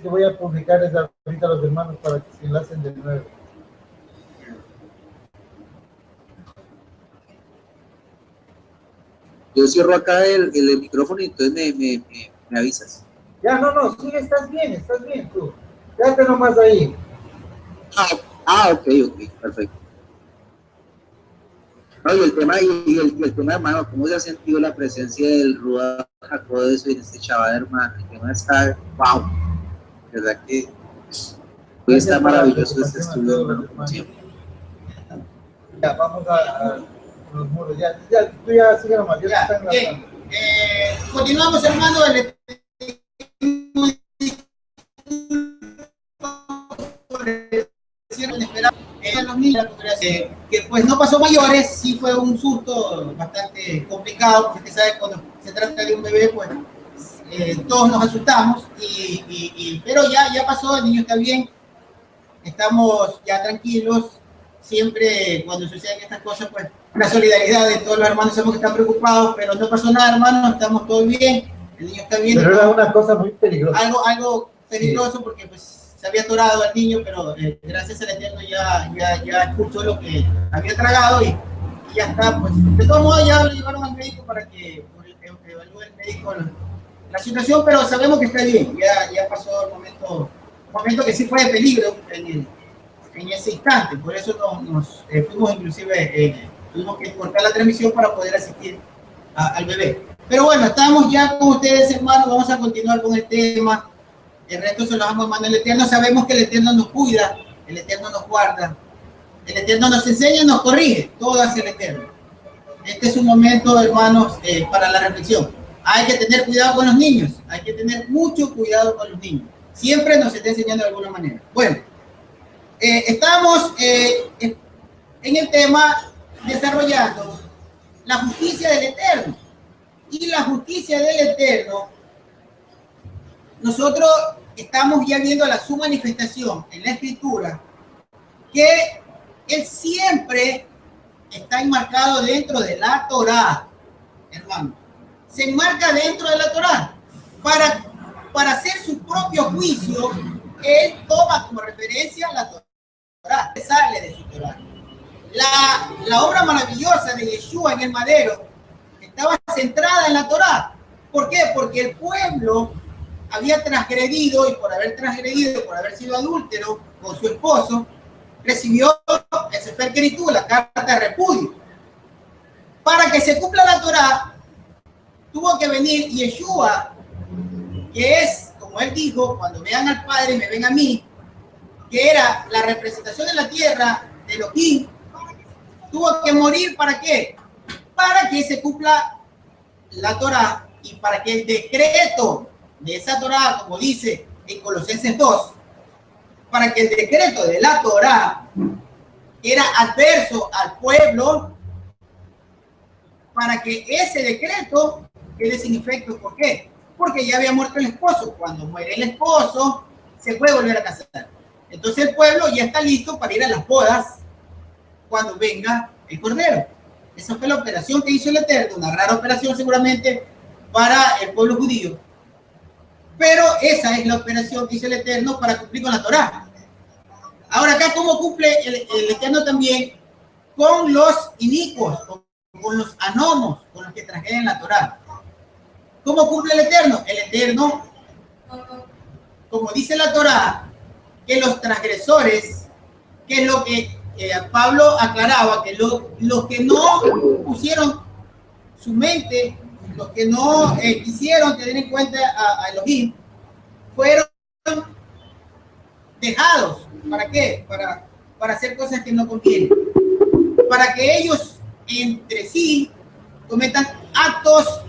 que voy a publicar es ahorita a los hermanos para que se enlacen de nuevo. Yo cierro acá el micrófono y entonces me avisas. Ya, no, sí, estás bien tú. Quédate nomás ahí. Ok, perfecto. No, y el tema, hermano, ¿cómo se ha sentido la presencia del Ruach HaKodesh en este chaval, hermano? El tema está, wow, verdad que hoy está maravilloso este estudio, hermano, como siempre. Ya, vamos a los muros, ya, tú ya sigue nomás, ya están bien. Continuamos, hermano, que pues no pasó mayores, sí fue un susto bastante complicado, porque usted sabe, cuando se trata de un bebé, pues todos nos asustamos, pero ya pasó, el niño está bien, estamos ya tranquilos. Siempre cuando suceden estas cosas, pues la solidaridad de todos los hermanos, sabemos que están preocupados, pero no pasó nada, hermano, estamos todos bien, el niño está bien. Pero era una cosa muy peligrosa. Algo peligroso, sí, porque pues se había atorado al niño, pero gracias al Eterno ya expulsó lo que había tragado y ya está, pues de todos modos ya lo llevaron al médico para que evalúe el médico la situación, pero sabemos que está bien, ya pasó el momento que sí fue de peligro en ese instante, por eso nos fuimos, inclusive tuvimos que cortar la transmisión para poder asistir al bebé. Pero bueno, estamos ya con ustedes, hermanos, vamos a continuar con el tema, el resto se lo vamos a mandar al Eterno. Sabemos que el Eterno nos cuida, el Eterno nos guarda, el Eterno nos enseña y nos corrige, todo hacia el Eterno. Este es un momento, hermanos, para la reflexión. Hay que tener cuidado con los niños, hay que tener mucho cuidado con los niños, siempre nos está enseñando de alguna manera. Bueno, estamos en el tema desarrollando la justicia del Eterno. Y la justicia del Eterno, nosotros estamos ya viendo su manifestación en la Escritura, que Él siempre está enmarcado dentro de la Torá, hermano. Se enmarca dentro de la Torá. Para hacer su propio juicio, Él toma como referencia la Torá, sale de su Torá. La obra maravillosa de Yeshua en el madero estaba centrada en la Torá. ¿Por qué? Porque el pueblo había transgredido, y por haber sido adúltero con su esposo, recibió el Sefer Keritú, la carta de repudio. Para que se cumpla la Torá, tuvo que venir Yeshua, que es, como él dijo, cuando vean al Padre, me ven a mí, que era la representación en la tierra de Elohim. Tuvo que morir, ¿para qué? Para que se cumpla la Torá y para que el decreto de esa Torá, como dice en Colosenses 2, para que el decreto de la Torá era adverso al pueblo, para que ese decreto quede sin efecto. ¿Por qué? Porque ya había muerto el esposo. Cuando muere el esposo, se puede volver a casar. Entonces el pueblo ya está listo para ir a las bodas cuando venga el Cordero. Esa fue la operación que hizo el Eterno, una rara operación seguramente para el pueblo judío. Pero esa es la operación que hizo el Eterno para cumplir con la Torá. Ahora acá, ¿cómo cumple el Eterno también con los inicuos, con los anomos, con los que transgreden la Torá? ¿Cómo cumple el Eterno? El Eterno, como dice la Torá, que los transgresores, que es lo que Pablo aclaraba, que los que no pusieron su mente, los que no quisieron tener en cuenta a Elohim, fueron dejados. ¿Para qué? Para hacer cosas que no convienen. Para que ellos entre sí cometan actos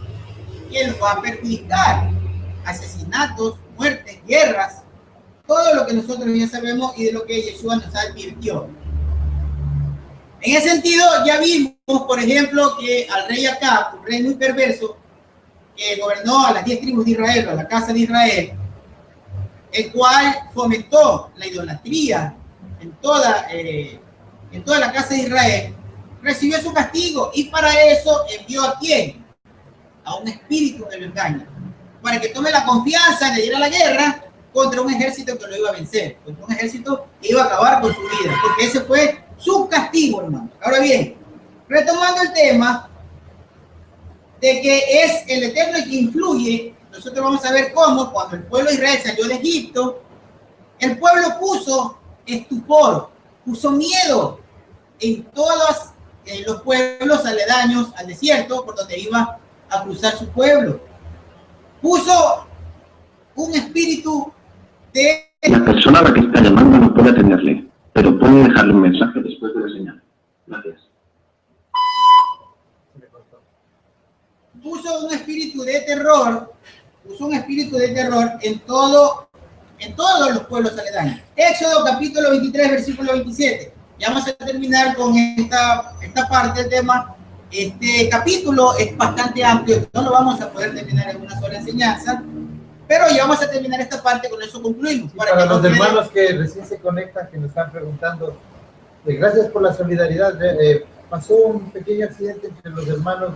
que los va a perjudicar. Asesinatos, muertes, guerras, todo lo que nosotros ya sabemos y de lo que Yeshua nos advirtió. En ese sentido, ya vimos, por ejemplo, que al rey Acab, un rey muy perverso, que gobernó a las 10 tribus de Israel, a la casa de Israel, el cual fomentó la idolatría en toda la casa de Israel, recibió su castigo, y para eso envió ¿a quién? A un espíritu que lo engaña, para que tome la confianza de ir a la guerra contra un ejército que lo iba a vencer, contra un ejército que iba a acabar con su vida, porque ese fue su castigo, hermano. Ahora bien, retomando el tema de que es el Eterno el que influye, nosotros vamos a ver cómo cuando el pueblo de Israel salió de Egipto, el pueblo puso estupor, puso miedo en todos los pueblos aledaños al desierto por donde iba a cruzar su pueblo. Puso un espíritu de... La persona a la que está llamando no puede atenderle, pero puede dejarle un mensaje después de la señal. Gracias. Puso un espíritu de terror, en todos los pueblos aledaños. Éxodo capítulo 23, versículo 27. Ya vamos a terminar con esta parte del tema. Este capítulo es bastante amplio, no lo vamos a poder terminar en una sola enseñanza, pero ya vamos a terminar esta parte, con eso concluimos. Sí, para los hermanos que recién se conectan, que nos están preguntando, gracias por la solidaridad. Pasó un pequeño accidente entre los hermanos,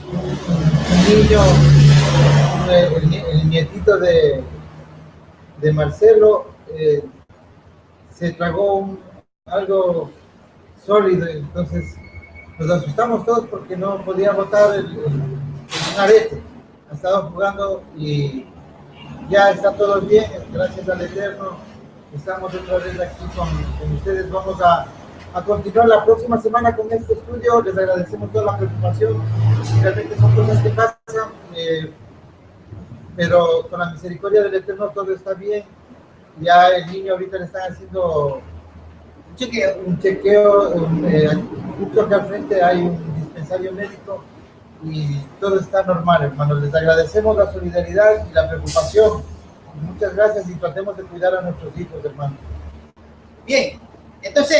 un niño, el nietito de Marcelo, se tragó algo sólido, entonces nos asustamos todos porque no podía botar un arete. Ha estado jugando y ya está todo bien, gracias al Eterno. Estamos otra vez aquí con ustedes. Vamos a continuar la próxima semana con este estudio. Les agradecemos toda la preocupación. Realmente son cosas que pasan, pero con la misericordia del Eterno todo está bien. Ya el niño ahorita le están haciendo un chequeo, justo acá al frente hay un dispensario médico y todo está normal, hermanos. Les agradecemos la solidaridad y la preocupación. Muchas gracias y tratemos de cuidar a nuestros hijos, hermanos. Bien, entonces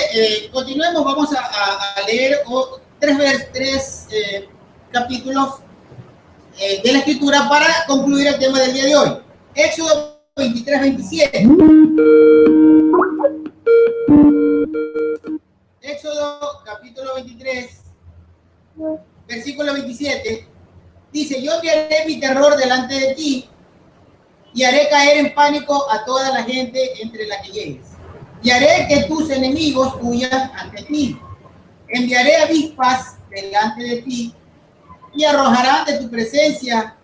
continuemos. Vamos a leer tres capítulos de la Escritura para concluir el tema del día de hoy. Éxodo 23, 27. Éxodo capítulo 23, versículo 27, dice: yo enviaré mi terror delante de ti y haré caer en pánico a toda la gente entre la que llegues. Y haré que tus enemigos huyan ante ti. Enviaré avispas delante de ti y arrojarán de tu presencia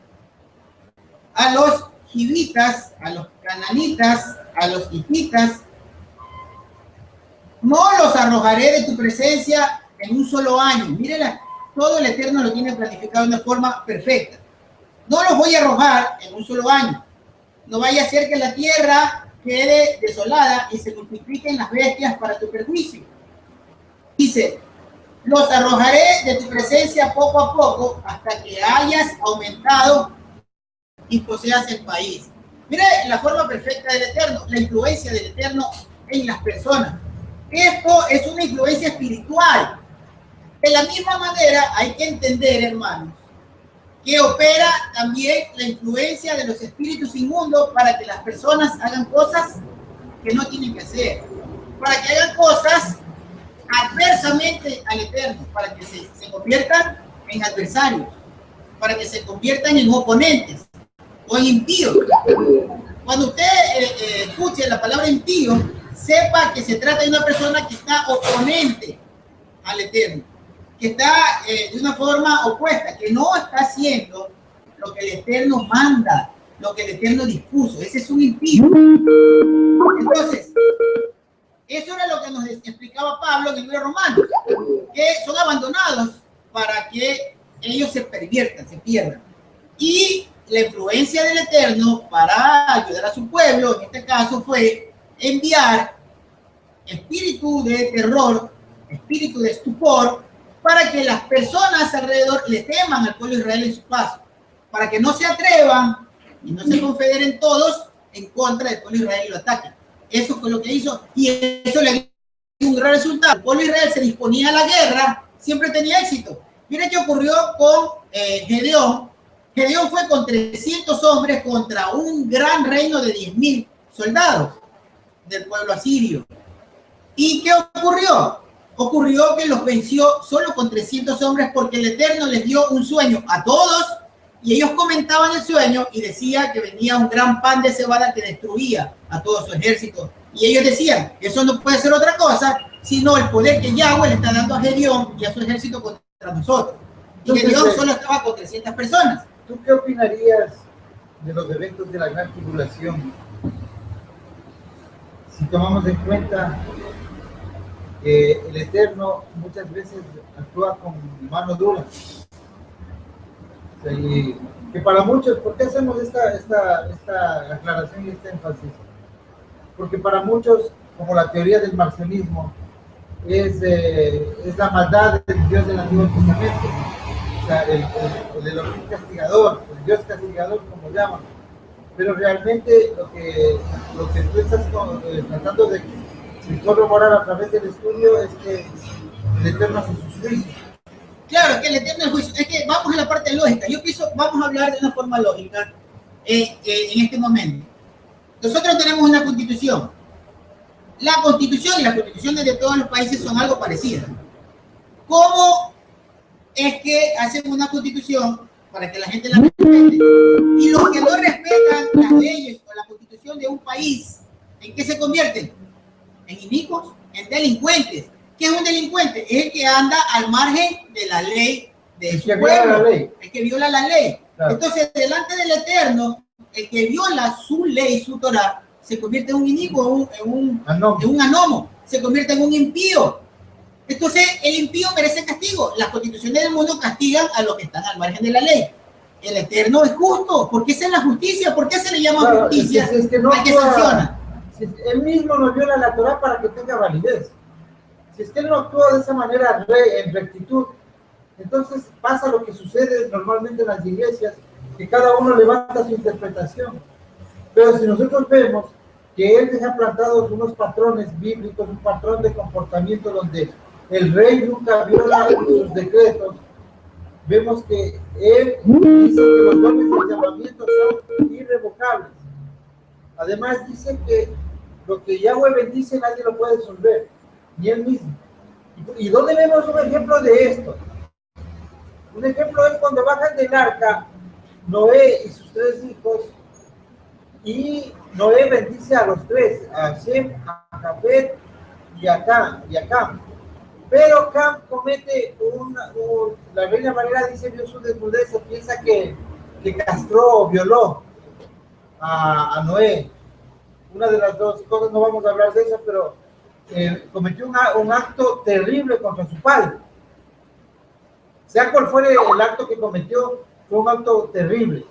a los hivitas, a los cananitas, a los hititas. No los arrojaré de tu presencia en un solo año. Mírela, todo el Eterno lo tiene planificado de una forma perfecta. No los voy a arrojar en un solo año. No vaya a ser que la tierra quede desolada y se multipliquen las bestias para tu perjuicio. Dice: los arrojaré de tu presencia poco a poco hasta que hayas aumentado y poseas el país. Mire la forma perfecta del Eterno, la influencia del Eterno en las personas. Esto es una influencia espiritual. De la misma manera hay que entender, hermanos, que opera también la influencia de los espíritus inmundos para que las personas hagan cosas que no tienen que hacer, para que hagan cosas adversamente al Eterno, para que se conviertan en adversarios, para que se conviertan en oponentes o en impíos. Cuando usted escuche la palabra impío, sepa que se trata de una persona que está oponente al Eterno, que está de una forma opuesta, que no está haciendo lo que el Eterno manda, lo que el Eterno dispuso. Ese es un impío. Entonces, eso era lo que nos explicaba Pablo en el libro Romanos, que son abandonados para que ellos se perviertan, se pierdan. Y la influencia del Eterno para ayudar a su pueblo, en este caso, fue enviar espíritu de terror, espíritu de estupor, para que las personas alrededor le teman al pueblo de Israel en su paso, para que no se atrevan y no se confederen todos en contra del pueblo de Israel y lo ataquen. Eso fue lo que hizo, y eso le dio un gran resultado. El pueblo de Israel se disponía a la guerra, siempre tenía éxito. Mira qué ocurrió con Gedeón. Gedeón fue con 300 hombres contra un gran reino de 10.000 soldados del pueblo asirio. ¿Y qué ocurrió? Ocurrió que los venció solo con 300 hombres porque el Eterno les dio un sueño a todos Y ellos comentaban el sueño y decía que venía un gran pan de cebada que destruía a todo su ejército. Y ellos decían, eso no puede ser otra cosa, sino el poder que Yahweh le está dando a Gedeón y a su ejército contra nosotros. Y Gedeón solo estaba con 300 personas. ¿Tú qué opinarías de los eventos de la Gran Tribulación? Si tomamos en cuenta que el Eterno muchas veces actúa con mano dura. O sea, y que para muchos, ¿por qué hacemos esta aclaración y este énfasis? Porque para muchos, como la teoría del marcionismo, es la maldad del Dios del Antiguo Testamento. O sea, el Elohim castigador, el Dios castigador, como llaman. Pero realmente lo que tú estás tratando de corroborar a través del estudio es que el Eterno hace sus juicios. Claro, que el Eterno es juicio. Es que vamos a la parte lógica. Yo pienso, vamos a hablar de una forma lógica en este momento. Nosotros tenemos una constitución. La constitución y las constituciones de todos los países son algo parecidas. ¿Cómo es que hacen una constitución para que la gente la respete? Y los que no respetan las leyes o la constitución de un país, ¿en qué se convierten? En inicuos, en delincuentes. ¿Qué es un delincuente? Es el que anda al margen de la ley de su pueblo, el que viola la ley. Claro. Entonces, delante del Eterno, el que viola su ley, su Torah, se convierte en un inicuo, en un anomo, se convierte en un impío. Entonces, el impío merece castigo. Las constituciones del mundo castigan a los que están al margen de la ley. El Eterno es justo, porque esa es la justicia. ¿Por qué se le llama justicia? Es que no al que sanciona. Él mismo nos viola la Torah para que tenga validez. Si es que él no actúa de esa manera en rectitud, entonces pasa lo que sucede normalmente en las iglesias, que cada uno levanta su interpretación. Pero si nosotros vemos que él deja plantados unos patrones bíblicos, un patrón de comportamiento donde el rey nunca viola sus decretos, vemos que él dice que los dones del llamamiento son irrevocables. Además dice que lo que Yahweh bendice nadie lo puede resolver, ni él mismo. ¿Y dónde vemos un ejemplo de esto? Un ejemplo es cuando bajan del arca Noé y sus 3 hijos, y Noé bendice a los 3, a Shem, a Jafet y a Cam. Pero Cam comete la Reina Valera dice vio su desnudez, se piensa que castró o violó a Noé. Una de las dos cosas, no vamos a hablar de eso, pero cometió un acto terrible contra su padre. Sea cual fuera el acto que cometió, fue un acto terrible.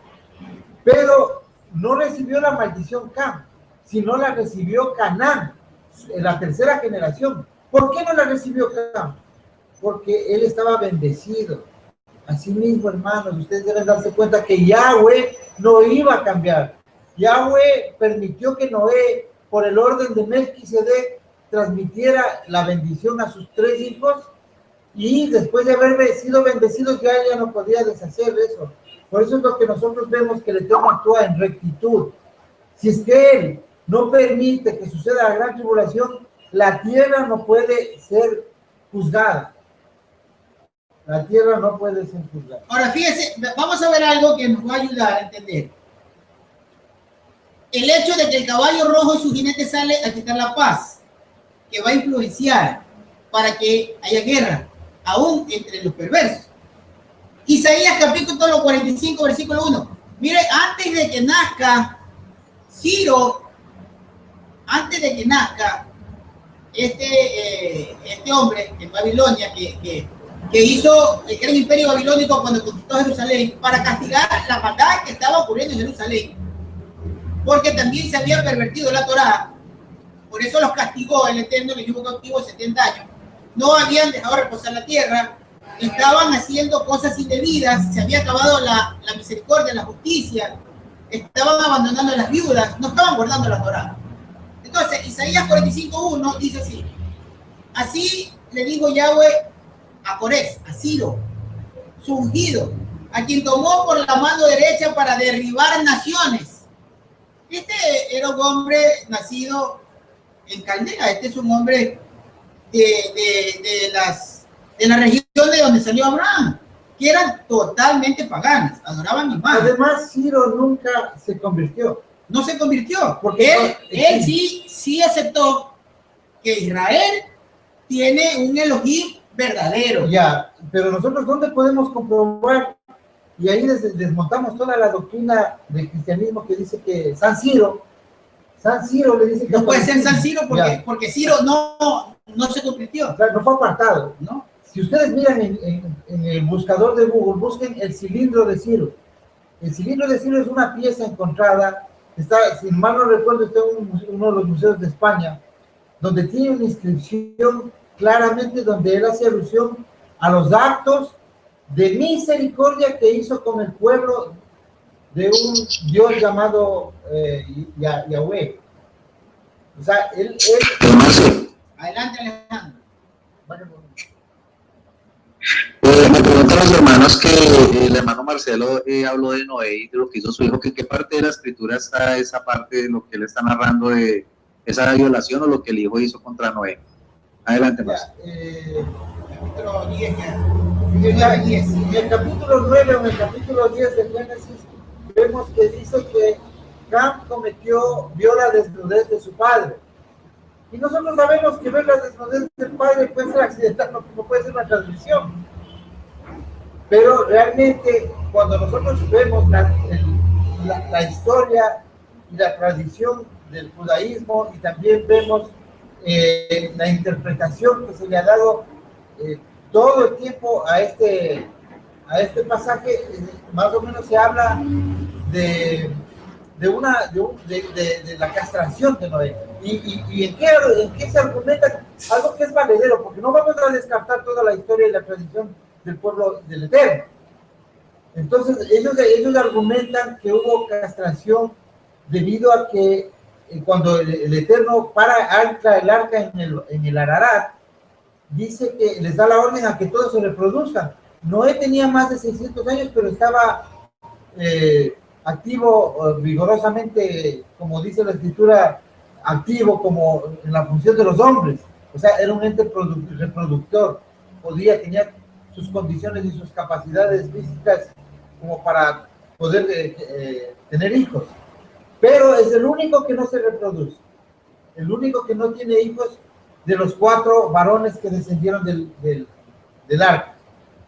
Pero no recibió la maldición Cam, sino la recibió Canaán, en la 3ª generación. ¿Por qué no la recibió Cam? Porque él estaba bendecido. Asimismo, hermanos, ustedes deben darse cuenta que Yahweh no iba a cambiar. Yahweh permitió que Noé, por el orden de Melquisedec, transmitiera la bendición a sus 3 hijos, y después de haber sido bendecidos ya no podía deshacer eso. Por eso es lo que nosotros vemos, que el Eterno actúa en rectitud. Si es que él no permite que suceda la gran tribulación, la tierra no puede ser juzgada. La tierra no puede ser juzgada. Ahora fíjense, vamos a ver algo que nos va a ayudar a entender. El hecho de que el caballo rojo y su jinete sale a quitar la paz, que va a influenciar para que haya guerra, aún entre los perversos. Isaías capítulo 45, versículo 1. Mire, antes de que nazca Ciro, antes de que nazca este hombre en Babilonia que hizo el gran imperio babilónico cuando conquistó Jerusalén, para castigar la maldad que estaba ocurriendo en Jerusalén, porque también se había pervertido la Torá. Por eso los castigó el Eterno, les llevó cautivo 70 años. No habían dejado reposar la tierra, estaban haciendo cosas indebidas, se había acabado la misericordia, la justicia, estaban abandonando a las viudas, no estaban guardando la Torá. Entonces, Isaías 45:1 dice así: así le dijo Yahweh a Corés, a Ciro, su ungido, a quien tomó por la mano derecha para derribar naciones. Este era un hombre nacido en Caldea, este es un hombre de la región de donde salió Abraham, que eran totalmente paganas, adoraban imágenes. Además, Ciro nunca se convirtió. No se convirtió, Porque porque él sí aceptó que Israel tiene un Elohim verdadero. Ya, pero nosotros, ¿dónde podemos comprobar? Y ahí desmontamos toda la doctrina del cristianismo que dice que San Ciro le dice que no puede ser San Ciro porque Ciro no se convirtió. O sea, no fue apartado, ¿no? Si ustedes miran en el buscador de Google, busquen el cilindro de Ciro. El cilindro de Ciro es una pieza encontrada, está, si mal no recuerdo, está en uno de los museos de España, donde tiene una inscripción claramente donde él hace alusión a los actos de misericordia que hizo con el pueblo de un Dios llamado Yahweh. O sea, él... Adelante, Alejandro. Me preguntan los hermanos que el hermano Marcelo habló de Noé y de lo que hizo su hijo, que en qué parte de la escritura está esa parte de lo que él está narrando de esa violación o lo que el hijo hizo contra Noé. Adelante, Marcelo. Capítulo 10 En el capítulo 9 o en el capítulo 10 de Génesis vemos que dice que Cam vio la desnudez de su padre. Y nosotros sabemos que ver la desnudez del padre puede ser accidental, no puede ser una transmisión. Pero realmente, cuando nosotros vemos la historia y la tradición del judaísmo, y también vemos la interpretación que se le ha dado todo el tiempo a este pasaje, más o menos se habla de la castración de Noé. ¿Y en qué se argumenta? Algo que es valedero, porque no vamos a descartar toda la historia y la tradición del pueblo del Eterno. Entonces, ellos argumentan que hubo castración debido a que cuando el Eterno ancla el arca en el Ararat, dice que les da la orden a que todos se reproduzcan. Noé tenía más de 600 años, pero estaba activo vigorosamente, como dice la escritura, activo como en la función de los hombres. O sea, era un ente reproductor, tenía sus condiciones y sus capacidades físicas como para poder tener hijos. Pero es el único que no se reproduce, el único que no tiene hijos de los 4 varones que descendieron del arca.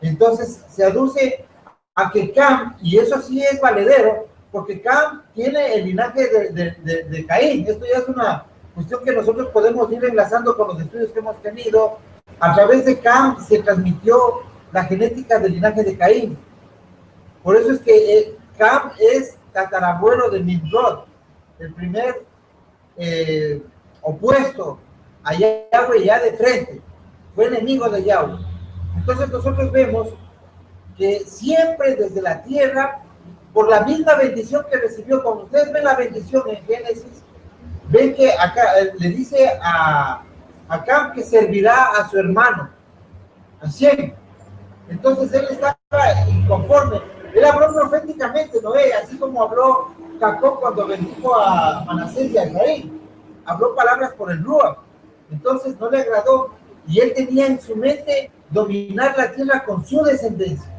Entonces se aduce a que Cam, y eso sí es valedero, porque Cam tiene el linaje de Caín. Esto ya es una cuestión que nosotros podemos ir enlazando con los estudios que hemos tenido. A través de Cam se transmitió la genética del linaje de Caín. Por eso es que Cam es tatarabuelo de Nimrod, el primer opuesto a Yahweh ya de frente, fue enemigo de Yahweh. Entonces nosotros vemos que siempre desde la tierra, por la misma bendición que recibió, cuando ustedes ven la bendición en Génesis, ven que acá le dice a Cam que servirá a su hermano, a Shem. Entonces él estaba inconforme. Él habló proféticamente, Noé, así como habló Jacob cuando bendijo a Manasés y a Israel. Habló palabras por el Ruach. Entonces no le agradó. Y él tenía en su mente dominar la tierra con su descendencia.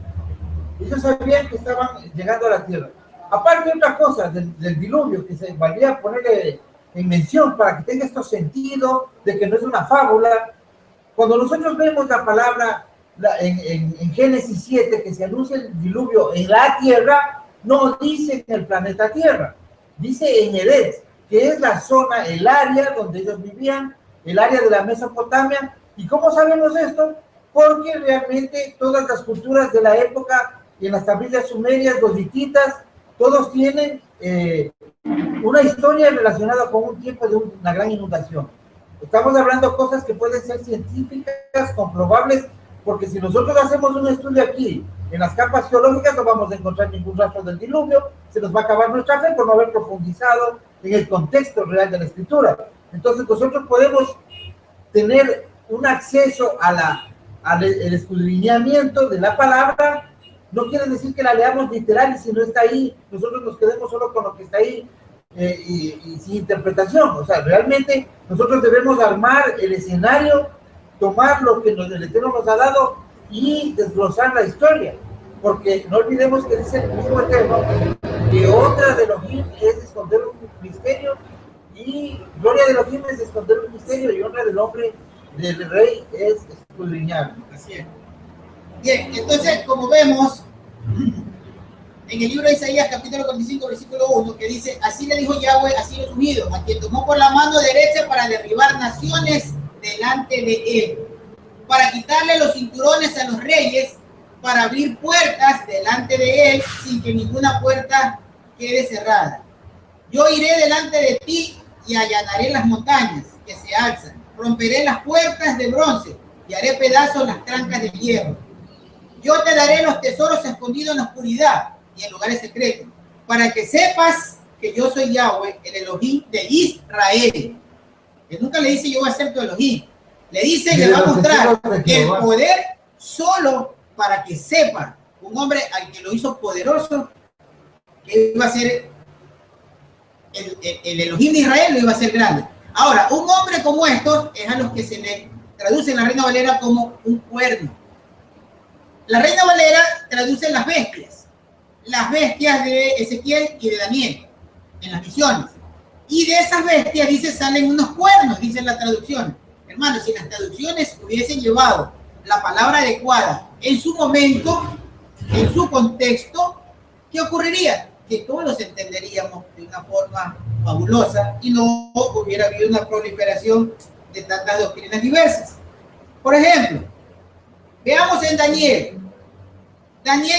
Ellos sabían que estaban llegando a la tierra. Aparte de otra cosa, del diluvio, que se valía ponerle en mención para que tenga estos sentido de que no es una fábula. Cuando nosotros vemos la palabra en Génesis 7, que se anuncia el diluvio en la tierra, no dice en el planeta Tierra, dice en Eretz, que es la zona, el área donde ellos vivían, el área de la Mesopotamia. ¿Y cómo sabemos esto? Porque realmente todas las culturas de la época, en las tablillas sumerias, los hititas, todos tienen una historia relacionada con un tiempo de una gran inundación. Estamos hablando de cosas que pueden ser científicas, comprobables, porque si nosotros hacemos un estudio aquí, en las capas geológicas, no vamos a encontrar ningún rastro del diluvio, se nos va a acabar nuestra fe por no haber profundizado en el contexto real de la escritura. Entonces nosotros podemos tener un acceso al escudriñamiento de la palabra. No quiere decir que la leamos literal y si no está ahí, nosotros nos quedemos solo con lo que está ahí y sin interpretación. O sea, realmente nosotros debemos armar el escenario, tomar lo que el Eterno nos ha dado y desglosar la historia. porque no olvidemos que dice el mismo Eterno que otra de Elohim es esconder un misterio, y gloria de Elohim es esconder un misterio, y honra del hombre, del rey, es escudriñar. Así es. Bien, entonces, como vemos en el libro de Isaías, capítulo 45, versículo 1, que dice: así le dijo Yahweh a Ciro ungido, a quien tomó por la mano derecha para derribar naciones delante de él, para quitarle los cinturones a los reyes, para abrir puertas delante de él, sin que ninguna puerta quede cerrada. Yo iré delante de ti y allanaré las montañas que se alzan, romperé las puertas de bronce y haré pedazos las trancas de hierro. Yo te daré los tesoros escondidos en la oscuridad y en lugares secretos, para que sepas que yo soy Yahweh, el Elohim de Israel. Él nunca le dice yo voy a ser tu Elohim. Le dice que va a mostrar el poder solo para que sepa, un hombre al que lo hizo poderoso, que iba a ser el Elohim de Israel, lo iba a ser grande. Ahora, un hombre como estos es a los que se le traduce en la Reina Valera como un cuerno. La Reina Valera traduce las bestias de Ezequiel y de Daniel en las visiones. Y de esas bestias, dice, salen unos cuernos, dice la traducción. Hermanos, si las traducciones hubiesen llevado la palabra adecuada en su momento, en su contexto, ¿qué ocurriría? Que todos entenderíamos de una forma fabulosa y no hubiera habido una proliferación de tantas doctrinas diversas. Por ejemplo, veamos en Daniel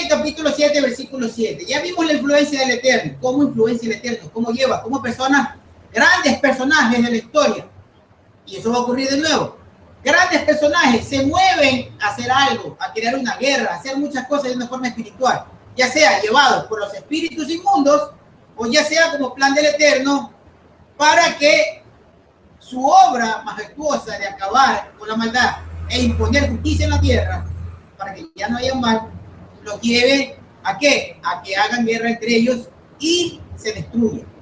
capítulo 7, versículo 7. Ya vimos la influencia del Eterno, cómo influencia el Eterno, cómo lleva, cómo personas, grandes personajes de la historia, y eso va a ocurrir de nuevo. Grandes personajes se mueven a hacer algo, a crear una guerra, a hacer muchas cosas de una forma espiritual, ya sea llevados por los espíritus inmundos, o ya sea como plan del Eterno, para que su obra majestuosa de acabar con la maldad e imponer justicia en la tierra, para que ya no haya mal, los lleve ¿a qué? A que hagan guerra entre ellos y se destruyan.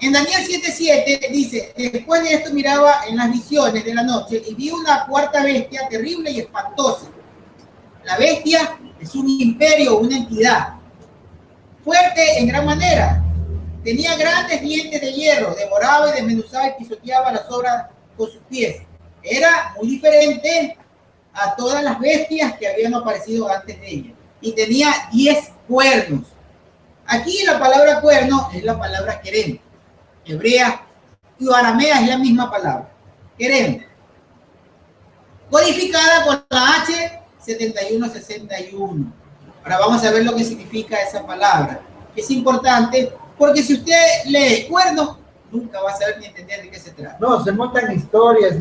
En Daniel 7:7 dice: después de esto miraba en las visiones de la noche y vi una cuarta bestia terrible y espantosa. La bestia es un imperio, una entidad fuerte en gran manera. Tenía grandes dientes de hierro, devoraba y desmenuzaba y pisoteaba las obras con sus pies. Era muy diferente a todas las bestias que habían aparecido antes de ella. Y tenía 10 cuernos. Aquí la palabra cuerno es la palabra querem. Hebrea y aramea es la misma palabra. Querem. Codificada con la H7161. Ahora vamos a ver lo que significa esa palabra. Es importante porque si usted lee cuerno, nunca va a saber ni entender de qué se trata. No, se montan historias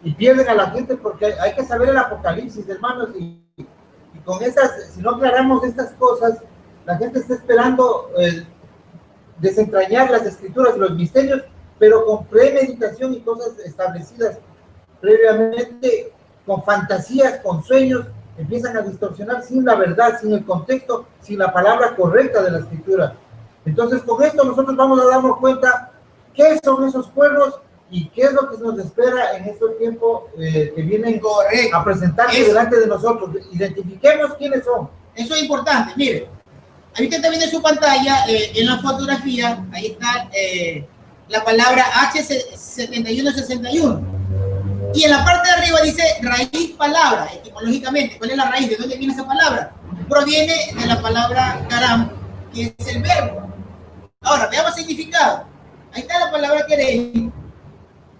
y pierden a la gente porque hay que saber el Apocalipsis, hermanos, y con esas, si no aclaramos estas cosas, la gente está esperando desentrañar las escrituras, los misterios, pero con premeditación y cosas establecidas previamente, con fantasías, con sueños, empiezan a distorsionar sin la verdad, sin el contexto, sin la palabra correcta de la escritura. Entonces, con esto nosotros vamos a darnos cuenta qué son esos cuernos y qué es lo que nos espera en estos tiempos que vienen a presentarse delante de nosotros. Identifiquemos quiénes son. Eso es importante. Mire, ahorita también en su pantalla, en la fotografía, ahí está la palabra H7161. Y en la parte de arriba dice raíz palabra, etimológicamente. ¿Cuál es la raíz? ¿De dónde viene esa palabra? Proviene de la palabra karam, que es el verbo. Ahora, veamos el significado. Ahí está la palabra querer.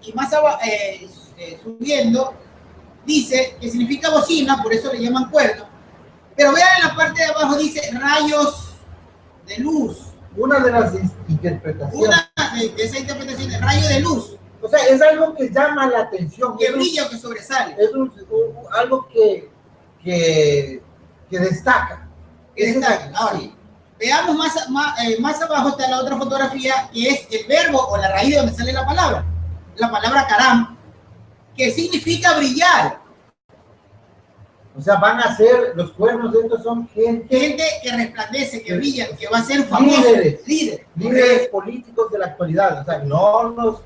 Y más abajo, subiendo, dice que significa bocina, por eso le llaman cuerno. Pero vean en la parte de abajo, dice rayos de luz. Una de las interpretaciones. Una de esas interpretaciones, rayo de luz. O sea, es algo que llama la atención. Que brilla o que sobresale. Es algo que destaca. Ahora, veamos más abajo está la otra fotografía, que es el verbo o la raíz de donde sale la palabra karam, que significa brillar. O sea, van a ser, los cuernos de estos son gente que resplandece, que brilla, que va a ser famoso. Líderes políticos de la actualidad. O sea, no nos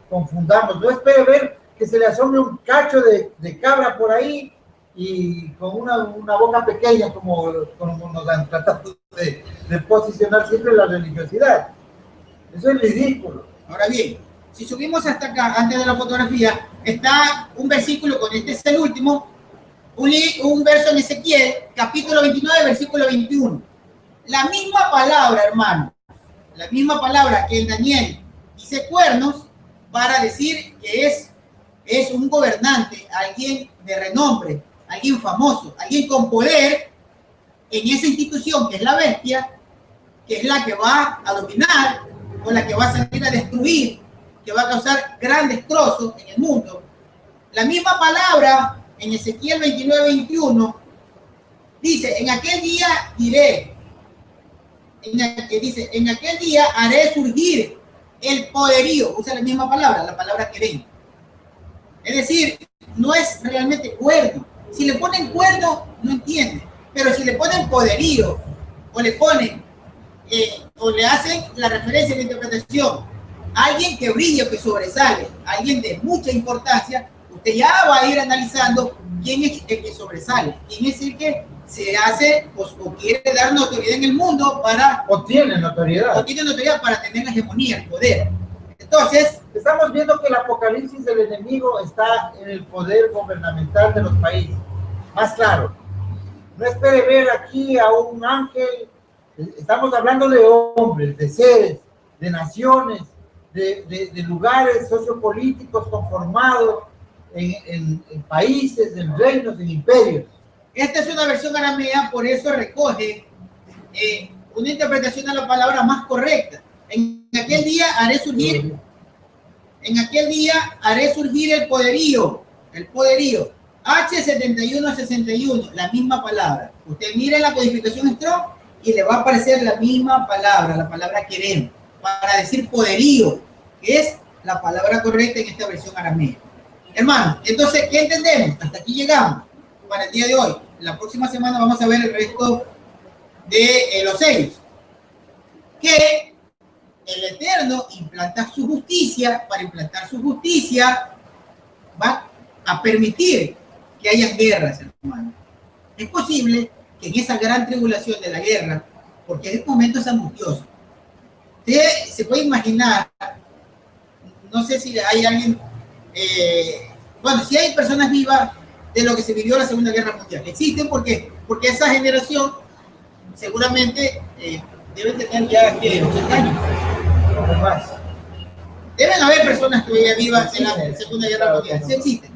confundamos. No espere ver que se le asome un cacho de cabra por ahí y con una boca pequeña, como nos han tratado de posicionar siempre la religiosidad. Eso es ridículo. Ahora bien, si subimos hasta acá, antes de la fotografía, está un versículo, con este es el último, un verso en Ezequiel, capítulo 29, versículo 21. La misma palabra, hermano, la misma palabra que en Daniel dice cuernos, para decir que es un gobernante, alguien de renombre, alguien famoso, alguien con poder en esa institución que es la bestia, que es la que va a dominar o la que va a salir a destruir, que va a causar gran destrozo en el mundo. La misma palabra en Ezequiel 29, 21 dice, en aquel día diré, en aquel día haré surgir el poderío, usa la misma palabra, la palabra querén. Es decir, no es realmente cuerno. Si le ponen cuerno, no entiende. Pero si le ponen poderío, o le ponen, o le hacen la referencia en la interpretación, alguien que brilla, que sobresale, alguien de mucha importancia, usted ya va a ir analizando quién es el que sobresale, quién es el que se hace o quiere dar notoriedad en el mundo para... O tiene notoriedad. O tiene notoriedad para tener la hegemonía, el poder. Entonces, estamos viendo que el apocalipsis del enemigo está en el poder gubernamental de los países. Más claro. No espere ver aquí a un ángel. Estamos hablando de hombres, de seres, de naciones, de lugares sociopolíticos conformados en países, en reinos, en imperios. Esta es una versión aramea, por eso recoge una interpretación de la palabra más correcta. En aquel día haré surgir el poderío, H7161, la misma palabra. Usted mire la codificación Strong y le va a aparecer la misma palabra, la palabra querem, para decir poderío, que es la palabra correcta en esta versión aramea. Hermano, entonces, ¿qué entendemos? Hasta aquí llegamos para el día de hoy. La próxima semana vamos a ver el resto de los sellos. Que el Eterno implanta su justicia. Para implantar su justicia va a permitir que haya guerras, hermano. Es posible que en esa gran tribulación de la guerra, porque es momentos angustiosos, usted se puede imaginar, no sé si hay alguien, bueno, si hay personas vivas de lo que se vivió la Segunda Guerra Mundial. Existen porque esa generación seguramente debe tener ya 80 años. Más. Deben haber personas todavía vivas en la Segunda Guerra Mundial. Sí existen.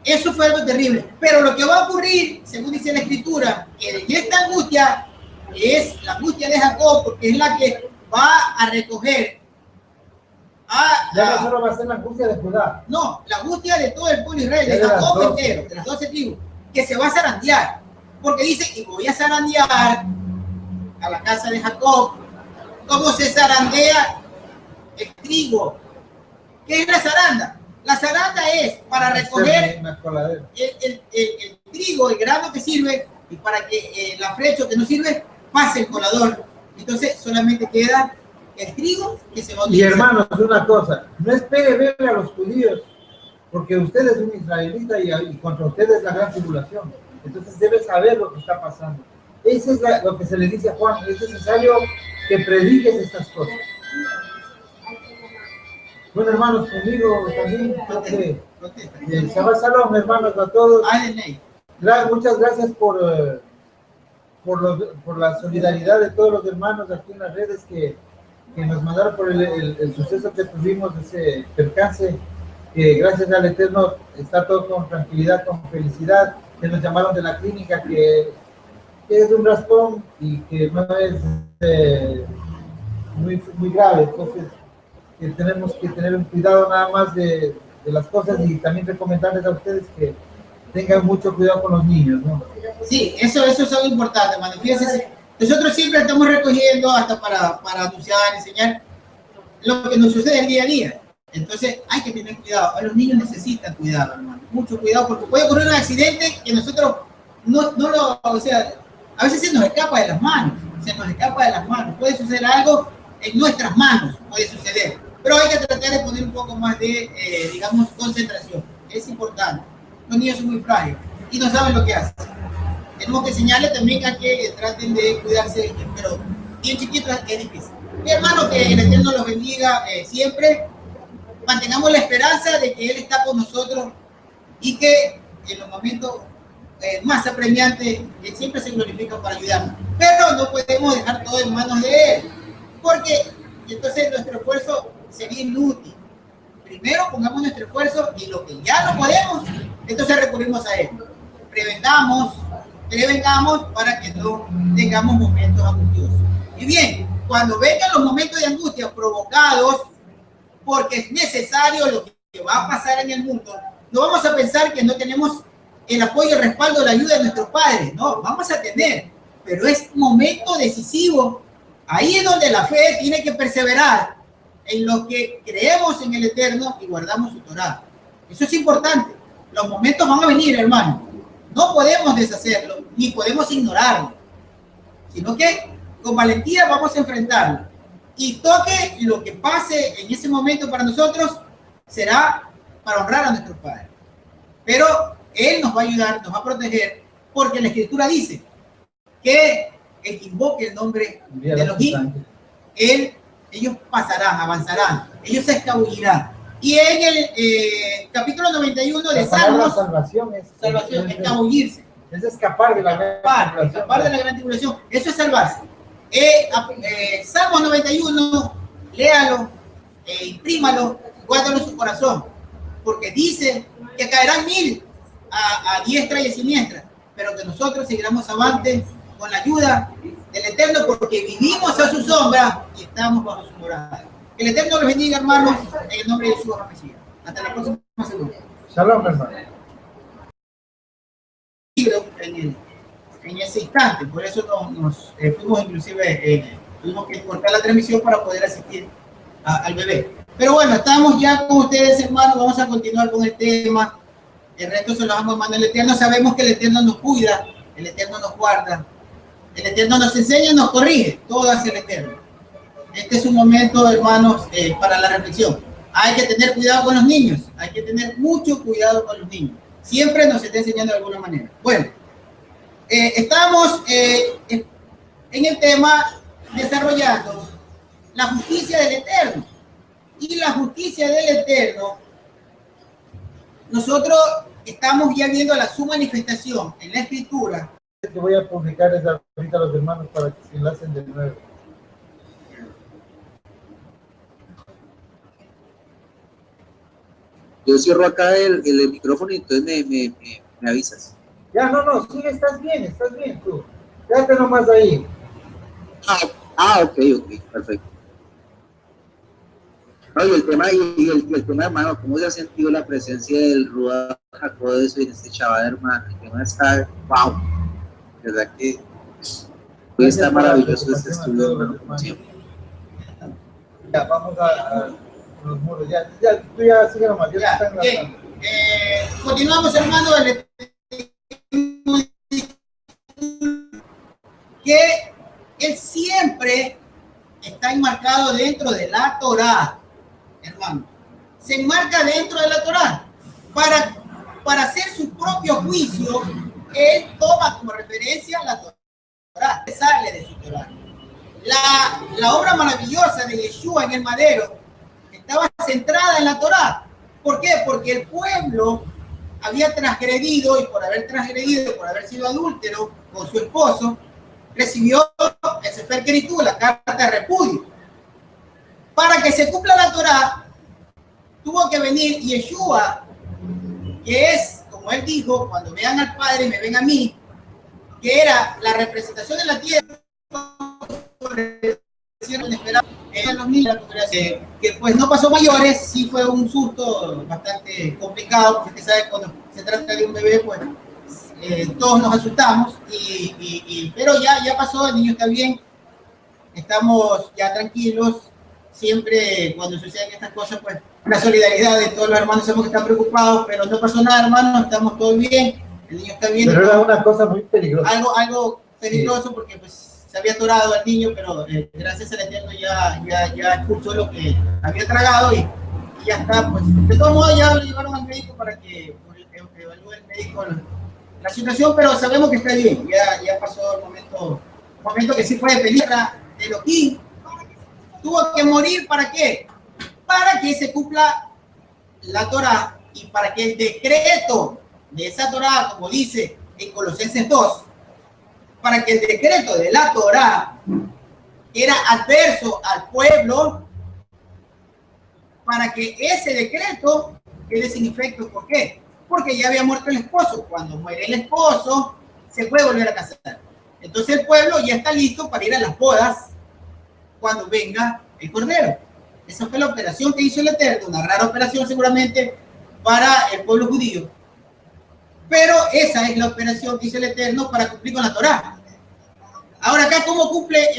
Eso fue algo terrible. Pero lo que va a ocurrir, según dice la Escritura, que en esta angustia es la angustia de Jacob, porque es la que va a recoger ya no solo va a ser la angustia de Judá. No, la angustia de todo el pueblo de Israel, de Jacob entero, de las 12 tribus, que se va a zarandear. Porque dice que voy a zarandear a la casa de Jacob. ¿Cómo se zarandea el trigo? ¿Qué es la zaranda? La zaranda es para recoger el trigo, el grano que sirve, y para que el afrecho que no sirve pase el colador. Entonces solamente queda el trigo que se va a utilizar. Y hermanos, una cosa, no espere ver a los judíos, porque usted es un israelita y contra usted es la gran tribulación. Entonces debe saber lo que está pasando. Eso es lo que se le dice a Juan. Es necesario que prediques estas cosas. Bueno, hermanos, conmigo también. Shabbat Shalom, hermanos, a todos. Muchas gracias por la solidaridad de todos los hermanos aquí en las redes que nos mandaron por el suceso que tuvimos, ese percance, que gracias al Eterno está todo con tranquilidad, con felicidad, que nos llamaron de la clínica, que es un raspón y que no es muy grave. Entonces que tenemos que tener un cuidado nada más de las cosas, y también recomendarles a ustedes que tengan mucho cuidado con los niños, ¿no? Sí, eso es algo importante, hermano. Fíjense, nosotros siempre estamos recogiendo hasta para anunciar, enseñar lo que nos sucede el día a día. Entonces hay que tener cuidado. Los niños necesitan cuidado, hermano. Mucho cuidado, porque puede ocurrir un accidente que nosotros o sea, a veces se nos escapa de las manos. Puede suceder algo en nuestras manos, puede suceder. Pero hay que tratar de poner un poco más de, digamos, concentración. Es importante. Los niños son muy frágiles. y no saben lo que hacen. Tenemos que enseñarles también a que traten de cuidarse, pero bien chiquitos es difícil. Mi hermano, que el Eterno los bendiga siempre. Mantengamos la esperanza de que Él está con nosotros y que en los momentos más apremiantes Él siempre se glorifica para ayudarnos. Pero no podemos dejar todo en manos de Él, porque entonces nuestro esfuerzo sería inútil. Primero pongamos nuestro esfuerzo y lo que ya no podemos, entonces recurrimos a Él. Prevengamos para que no tengamos momentos angustiosos. Y bien, cuando vengan los momentos de angustia provocados porque es necesario lo que va a pasar en el mundo, no vamos a pensar que no tenemos el apoyo, el respaldo, la ayuda de nuestros padres. No, vamos a tener, pero es un momento decisivo. Ahí es donde la fe tiene que perseverar en lo que creemos en el Eterno y guardamos su Torá. Eso es importante. Los momentos van a venir, hermano. No podemos deshacerlo, ni podemos ignorarlo, sino que con valentía vamos a enfrentarlo. Y toque lo que pase en ese momento para nosotros será para honrar a nuestros padres. Pero Él nos va a ayudar, nos va a proteger, porque la Escritura dice que el que invoque el nombre de Elohim, ellos pasarán, avanzarán, ellos se escabullirán. Y en el capítulo 91 de Salmos, salvación, escabullirse. Es escapar de la gran tribulación. Eso es salvarse. Salmos 91, léalo, imprímalo, guárdalo en su corazón, porque dice que caerán 1000 a diestra y a siniestra, pero que nosotros seguiremos avante con la ayuda del Eterno, porque vivimos a su sombra y estamos bajo su morada. Que el Eterno los bendiga, hermanos, en el nombre de Jesús HaMashiach. Hasta la próxima semana. Shalom, hermano. En ese instante, por eso nos fuimos, inclusive tuvimos que cortar la transmisión para poder asistir al bebé. Pero bueno, estamos ya con ustedes, hermanos. Vamos a continuar con el tema. El resto se lo vamos a mandar al Eterno. Sabemos que el Eterno nos cuida, el Eterno nos guarda, el Eterno nos enseña y nos corrige, todo hacia el Eterno. Este es un momento, hermanos, para la reflexión. Hay que tener cuidado con los niños, hay que tener mucho cuidado con los niños. Siempre nos está enseñando de alguna manera. Bueno, estamos en el tema desarrollando la justicia del Eterno. Y la justicia del Eterno, nosotros estamos ya viendo su manifestación en la Escritura. Que voy a publicar esa ahorita a los hermanos para que se enlacen de nuevo. Yo cierro acá el micrófono y entonces me avisas. Ya, no, sí, estás bien tú. Quédate nomás ahí. Ok, perfecto. Oye, el tema, hermano, ¿cómo se ha sentido la presencia del Ruach HaKodesh en este chaval, hermano? El tema está, wow. De verdad que hoy está maravilloso este estudio, hermano, como siempre. Ya, vamos a los muros. Ya, tú ya sigue nomás. Continuamos, hermano. Que Él siempre está enmarcado dentro de la Torá, hermano. Se enmarca dentro de la Torá. Para hacer su propio juicio, Él toma como referencia la Torá, sale de su Torá. La obra maravillosa de Yeshua en el madero estaba centrada en la Torá. ¿Por qué? Porque el pueblo había transgredido, y por haber transgredido, por haber sido adúltero con su esposo, recibió el Sefer Keritú, la carta de repudio. Para que se cumpla la Torá, tuvo que venir Yeshua, que es, como él dijo, cuando vean al Padre, me ven a mí, que era la representación de la tierra, los niños, que pues no pasó mayores. Sí fue un susto bastante complicado, porque usted sabe, cuando se trata de un bebé, pues todos nos asustamos, pero ya pasó, el niño está bien, estamos ya tranquilos. Siempre cuando suceden estas cosas, pues la solidaridad de todos los hermanos, sabemos que están preocupados, pero no pasó nada, hermano, estamos todos bien, el niño está bien. Pero era una cosa muy peligrosa. Algo peligroso, sí, porque pues se había atorado al niño, pero gracias al Eterno ya expulsó lo que había tragado y ya está. Pues de todos modos ya lo llevaron al médico para que evalúe el médico la situación, pero sabemos que está bien. Ya pasó el momento que sí fue de peligro de Elohim. Tuvo que morir, ¿para qué? Para que se cumpla la Torá y para que el decreto de esa Torá, como dice en Colosenses 2, para que el decreto de la Torá era adverso al pueblo, para que ese decreto quede sin efecto. ¿Por qué? Porque ya había muerto el esposo. Cuando muere el esposo, se puede volver a casar. Entonces el pueblo ya está listo para ir a las bodas cuando venga el Cordero. Esa fue la operación que hizo el Eterno, una rara operación seguramente para el pueblo judío. Pero esa es la operación que hizo el Eterno para cumplir con la Torá. Ahora acá, ¿cómo cumple